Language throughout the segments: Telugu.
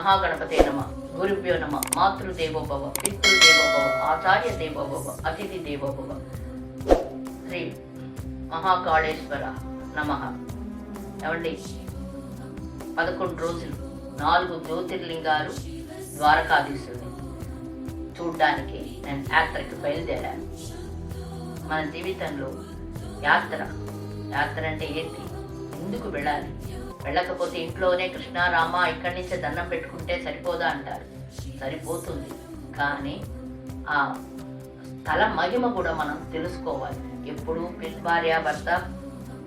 మహాగణపతే నమ. గురుభ్యో నమ. మాతృదేవోభవ, పితృదేవోభవ, ఆచార్య దేవోభవ, అతిథి దేవోభవ. శ్రీ మహాకాళేశ్వర నమ. ఏమండి, 11 రోజులు 4 జ్యోతిర్లింగాలు ద్వారకాధీశుడిని చూడ్డానికి నేను యాత్రకి బయలుదేరాను. మన జీవితంలో యాత్ర అంటే ఏంటి, ఎందుకు వెళ్ళాలి, వెళ్ళకపోతే ఇంట్లోనే కృష్ణారామ ఇక్కడి నుంచే దండం పెట్టుకుంటే సరిపోదా అంటారు. సరిపోతుంది, కానీ ఆ స్థల మహిమ కూడా మనం తెలుసుకోవాలి. ఎప్పుడు భార్యాభర్త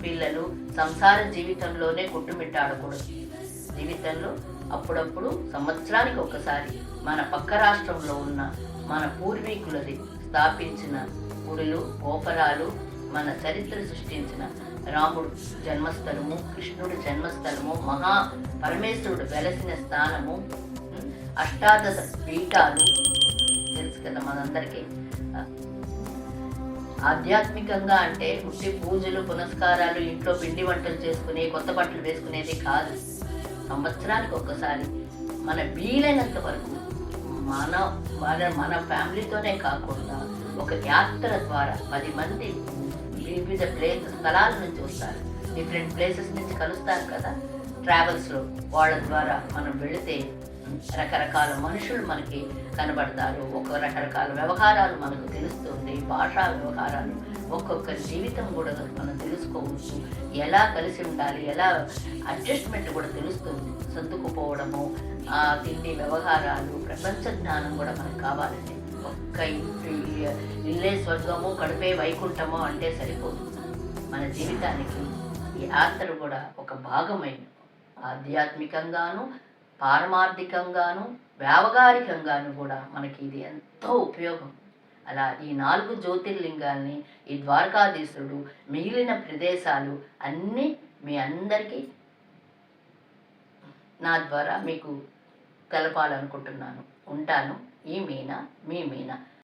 పిల్లలు సంసార జీవితంలోనే కొట్టుమిట్టాడకూడదు. జీవితంలో అప్పుడప్పుడు సంవత్సరానికి ఒకసారి మన పక్క రాష్ట్రంలో ఉన్న మన పూర్వీకులది స్థాపించిన గుడులు, గోపురాలు, మన చరిత్ర సృష్టించిన రాముడు జన్మస్థలము, కృష్ణుడు జన్మస్థలము, మహా పరమేశ్వరుడు వెలసిన స్థానము, అష్టాదశ పీఠాలు తెలుసు కదా మనందరికీ. ఆధ్యాత్మికంగా అంటే ఉట్టి పూజలు పునస్కారాలు, ఇంట్లో పిండి వంటలు చేసుకుని కొత్త బట్టలు వేసుకునేది కాదు. సంవత్సరానికి ఒక్కసారి మన వీలైనంత వరకు మన ఫ్యామిలీతోనే కాకుండా ఒక యాత్ర ద్వారా 10 మంది వివిధ స్థలాల నుంచి వస్తారు, డిఫరెంట్ ప్లేసెస్ నుంచి కలుస్తారు కదా ట్రావెల్స్లో. వాళ్ళ ద్వారా మనం వెళితే రకరకాల మనుషులు మనకి కనబడతారు, రకరకాల వ్యవహారాలు మనకు తెలుస్తుంది, భాషా వ్యవహారాలు, ఒక్కొక్కరి జీవితం కూడా మనం తెలుసుకోవచ్చు. ఎలా కలిసి ఉండాలి, ఎలా అడ్జస్ట్మెంట్ కూడా తెలుస్తుంది. సర్దుకుపోవడము, తిండి వ్యవహారాలు, ప్రపంచ జ్ఞానం కూడా మనకు కావాలండి. ఒక్క ఇల్లే స్వర్గము, కడుపే వైకుంఠము అంటే సరిపోదు. మన జీవితానికి ఈ యాత్ర కూడా ఒక భాగమైన ఆధ్యాత్మికంగాను, పారమార్థికంగాను, వ్యావహారికంగాను కూడా మనకి ఇది ఎంతో ఉపయోగం. అలా ఈ 4 జ్యోతిర్లింగాల్ని, ఈ ద్వారకాధీశుడు, మిగిలిన ప్రదేశాలు అన్నీ మీ అందరికీ నా ద్వారా మీకు తెలపాలనుకుంటున్నాను. ఉంటాను. ఈ మీనా, మీ మీనా.